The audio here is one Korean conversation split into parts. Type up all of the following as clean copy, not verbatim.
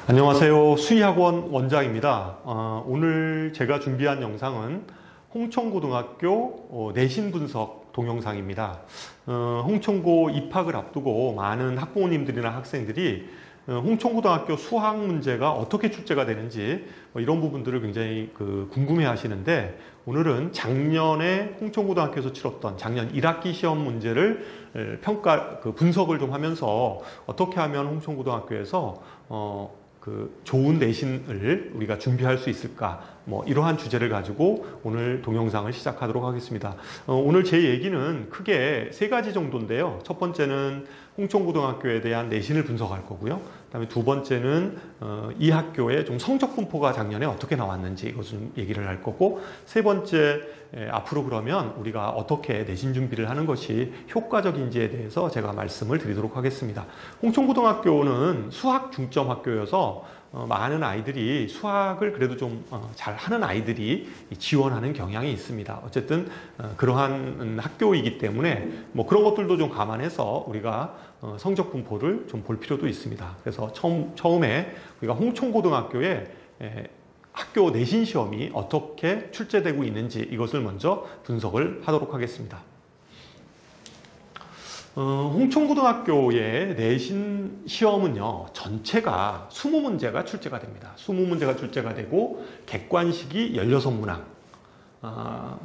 안녕하세요. 수의학원 원장입니다. 오늘 제가 준비한 영상은 홍천고등학교 내신 분석 동영상입니다. 홍천고 입학을 앞두고 많은 학부모님들이나 학생들이 홍천고등학교 수학 문제가 어떻게 출제가 되는지 이런 부분들을 굉장히 궁금해 하시는데, 오늘은 작년에 홍천고등학교에서 치렀던 작년 1학기 시험 문제를 분석을 좀 하면서 어떻게 하면 홍천고등학교에서 좋은 내신을 우리가 준비할 수 있을까, 이러한 주제를 가지고 오늘 동영상을 시작하도록 하겠습니다. 오늘 제 얘기는 크게 세 가지 정도인데요. 첫 번째는 홍천고등학교에 대한 내신을 분석할 거고요. 그다음에 두 번째는 이 학교의 좀 성적 분포가 작년에 어떻게 나왔는지 이것을 좀 얘기를 할 거고, 세 번째, 앞으로 그러면 우리가 어떻게 내신 준비를 하는 것이 효과적인지에 대해서 제가 말씀을 드리도록 하겠습니다. 홍천고등학교는 수학 중점 학교여서 많은 아이들이 수학을 그래도 좀 잘하는 아이들이 지원하는 경향이 있습니다. 어쨌든 그러한 학교이기 때문에 그런 것들도 좀 감안해서 우리가 성적 분포를 좀 볼 필요도 있습니다. 그래서 처음에 우리가 홍천고등학교의 학교 내신 시험이 어떻게 출제되고 있는지 이것을 먼저 분석을 하도록 하겠습니다. 홍천고등학교의 내신 시험은요, 전체가 20문제가 출제가 됩니다. 20문제가 출제가 되고 객관식이 16문항,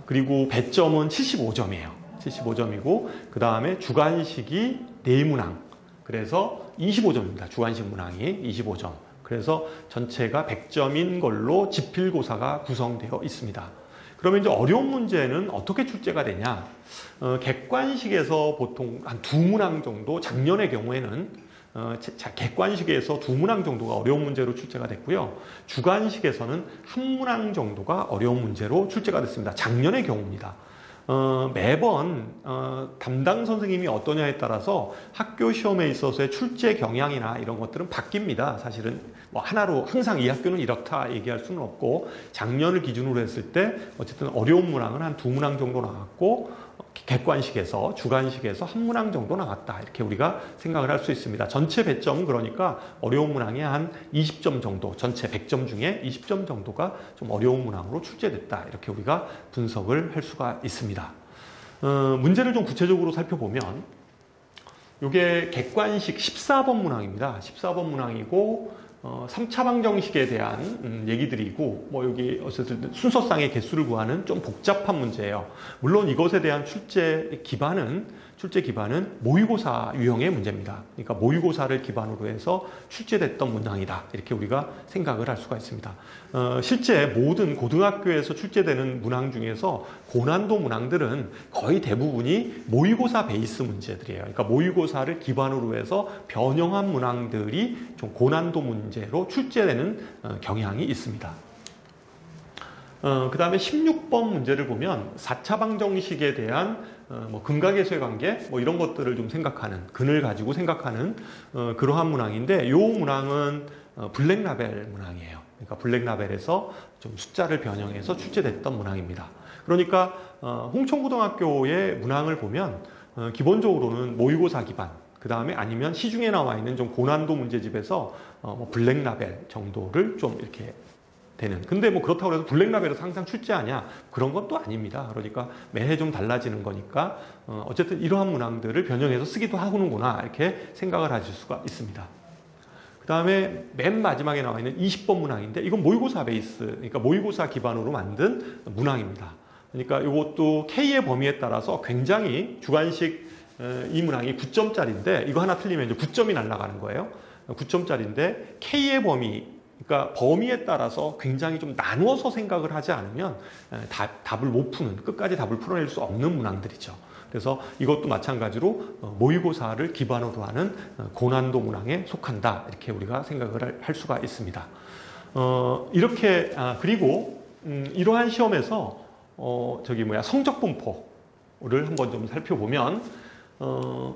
그리고 배점은 75점이에요. 75점이고 그 다음에 주관식이 4문항, 그래서 25점입니다. 주관식 문항이 25점. 그래서 전체가 100점인 걸로 지필고사가 구성되어 있습니다. 그러면 이제 어려운 문제는 어떻게 출제가 되냐? 객관식에서 보통 한 2문항 정도, 작년의 경우에는 객관식에서 2문항 정도가 어려운 문제로 출제가 됐고요. 주관식에서는 1문항 정도가 어려운 문제로 출제가 됐습니다. 작년의 경우입니다. 매번 담당 선생님이 어떠냐에 따라서 학교 시험에 있어서의 출제 경향이나 이런 것들은 바뀝니다. 사실은 하나로 항상 이 학교는 이렇다 얘기할 수는 없고, 작년을 기준으로 했을 때 어쨌든 어려운 문항은 한 2문항 정도 나왔고, 객관식에서 주관식에서 1문항 정도 나왔다, 이렇게 우리가 생각을 할 수 있습니다. 전체 배점은 그러니까 어려운 문항이 한 20점 정도, 전체 100점 중에 20점 정도가 좀 어려운 문항으로 출제됐다, 이렇게 우리가 분석을 할 수가 있습니다. 문제를 좀 구체적으로 살펴보면 이게 객관식 14번 문항입니다. 14번 문항이고 3차 방정식에 대한 얘기들이고, 여기 어쨌든 순서상의 개수를 구하는 좀 복잡한 문제예요. 물론 이것에 대한 출제 기반은 모의고사 유형의 문제입니다. 그러니까 모의고사를 기반으로 해서 출제됐던 문항이다, 이렇게 우리가 생각을 할 수가 있습니다. 실제 모든 고등학교에서 출제되는 문항 중에서 고난도 문항들은 거의 대부분이 모의고사 베이스 문제들이에요. 그러니까 모의고사를 기반으로 해서 변형한 문항들이 좀 고난도 문제로 출제되는 경향이 있습니다. 그 다음에 16번 문제를 보면 4차 방정식에 대한 근각계수의 관계 이런 것들을 좀 생각하는, 근을 가지고 생각하는 그러한 문항인데, 이 문항은 블랙라벨 문항이에요. 그러니까 블랙라벨에서 좀 숫자를 변형해서 출제됐던 문항입니다. 그러니까 홍천고등학교의 문항을 보면 기본적으로는 모의고사 기반, 그 다음에 아니면 시중에 나와 있는 좀 고난도 문제집에서 블랙라벨 정도를 좀 이렇게 되는. 근데 그렇다고 해서 블랙라벨에서 항상 출제하냐, 그런 건 또 아닙니다. 그러니까 매해 좀 달라지는 거니까 어쨌든 이러한 문항들을 변형해서 쓰기도 하는구나, 이렇게 생각을 하실 수가 있습니다. 그 다음에 맨 마지막에 나와 있는 20번 문항인데, 이건 모의고사 베이스, 그러니까 모의고사 기반으로 만든 문항입니다. 그러니까 이것도 K의 범위에 따라서 굉장히 주관식, 이 문항이 9점짜리인데 이거 하나 틀리면 이제 9점이 날아가는 거예요. 9점짜리인데 K의 범위, 그러니까 범위에 따라서 굉장히 좀 나누어서 생각을 하지 않으면 답을 못 푸는, 끝까지 답을 풀어낼 수 없는 문항들이죠. 그래서 이것도 마찬가지로 모의고사를 기반으로 하는 고난도 문항에 속한다, 이렇게 우리가 생각을 할 수가 있습니다. 그리고 이러한 시험에서 성적 분포를 한번 좀 살펴보면,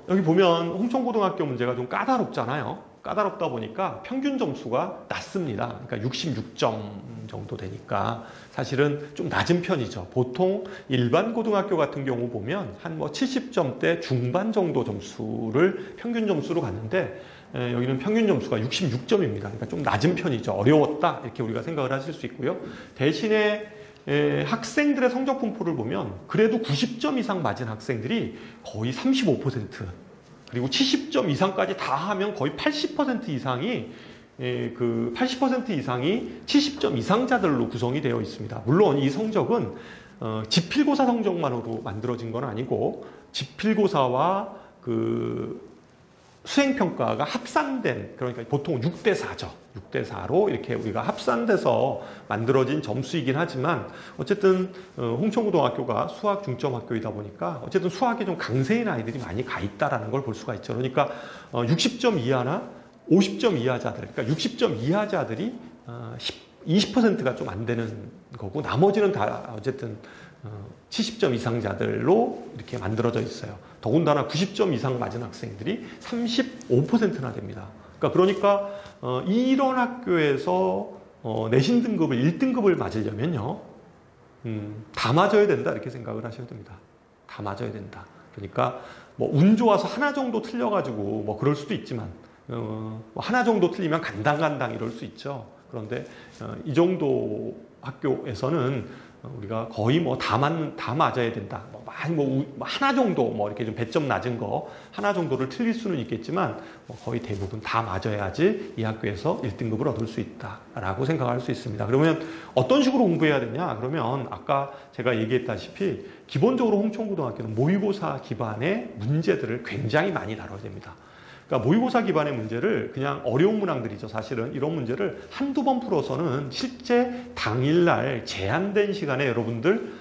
여기 보면 홍천고등학교 문제가 좀 까다롭잖아요. 까다롭다 보니까 평균 점수가 낮습니다. 그러니까 66점 정도 되니까 사실은 좀 낮은 편이죠. 보통 일반 고등학교 같은 경우 보면 한 70점대 중반 정도 점수를 평균 점수로 갔는데, 여기는 평균 점수가 66점입니다. 그러니까 좀 낮은 편이죠. 어려웠다 이렇게 우리가 생각을 하실 수 있고요. 대신에 학생들의 성적 분포를 보면 그래도 90점 이상 맞은 학생들이 거의 35%, 그리고 70점 이상까지 다 하면 거의 80% 이상이 그 80% 이상이 70점 이상자들로 구성이 되어 있습니다. 물론 이 성적은 지필고사 성적만으로 만들어진 건 아니고 지필고사와 그 수행평가가 합산된, 그러니까 보통 6대4죠. 6대4로 이렇게 우리가 합산돼서 만들어진 점수이긴 하지만 어쨌든 홍천고등학교가 수학 중점 학교이다 보니까 어쨌든 수학에 좀 강세인 아이들이 많이 가 있다라는 걸 볼 수가 있죠. 그러니까 60점 이하나 50점 이하자들, 그러니까 60점 이하자들이 20%가 좀 안 되는 거고 나머지는 다 어쨌든 70점 이상자들로 이렇게 만들어져 있어요. 더군다나 90점 이상 맞은 학생들이 35%나 됩니다. 그러니까 이런 학교에서 내신 등급을 1등급을 맞으려면요, 다 맞아야 된다 이렇게 생각을 하셔야 됩니다. 다 맞아야 된다. 그러니까 뭐 운 좋아서 하나 정도 틀려가지고 뭐 그럴 수도 있지만 하나 정도 틀리면 간당간당 이럴 수 있죠. 그런데 이 정도 학교에서는 우리가 거의 뭐 다 맞아야 된다. 하나 정도 뭐 이렇게 좀 배점 낮은 거 하나 정도를 틀릴 수는 있겠지만 거의 대부분 다 맞아야지 이 학교에서 1등급을 얻을 수 있다라고 생각할 수 있습니다. 그러면 어떤 식으로 공부해야 되냐? 그러면 아까 제가 얘기했다시피 기본적으로 홍천고등학교는 모의고사 기반의 문제들을 굉장히 많이 다뤄야 됩니다. 그러니까 모의고사 기반의 문제를 그냥 어려운 문항들이죠. 사실은 이런 문제를 한두 번 풀어서는 실제 당일날 제한된 시간에 여러분들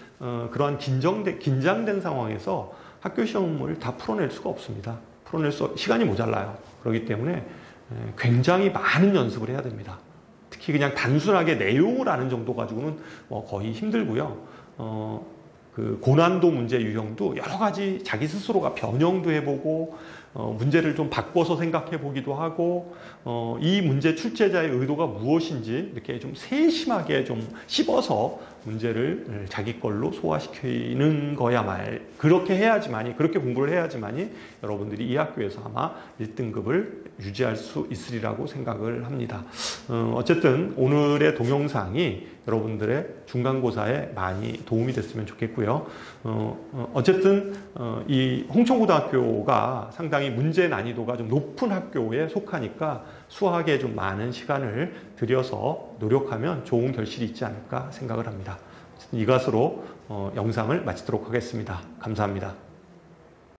그러한 긴장된 상황에서 학교 시험을 다 풀어낼 수가 없습니다. 시간이 모자라요. 그렇기 때문에 굉장히 많은 연습을 해야 됩니다. 특히 그냥 단순하게 내용을 아는 정도 가지고는 거의 힘들고요. 그 고난도 문제 유형도 여러 가지 자기 스스로가 변형도 해보고 문제를 좀 바꿔서 생각해 보기도 하고 이 문제 출제자의 의도가 무엇인지 이렇게 좀 세심하게 좀 씹어서 문제를 자기 걸로 소화시키는 그렇게 공부를 해야지만이 여러분들이 이 학교에서 아마 1등급을 유지할 수 있으리라고 생각을 합니다. 어쨌든 오늘의 동영상이 여러분들의 중간고사에 많이 도움이 됐으면 좋겠고요. 어쨌든 이 홍천고등학교가 상당히 문제 난이도가 좀 높은 학교에 속하니까 수학에 좀 많은 시간을 들여서 노력하면 좋은 결실이 있지 않을까 생각을 합니다. 이것으로 영상을 마치도록 하겠습니다. 감사합니다.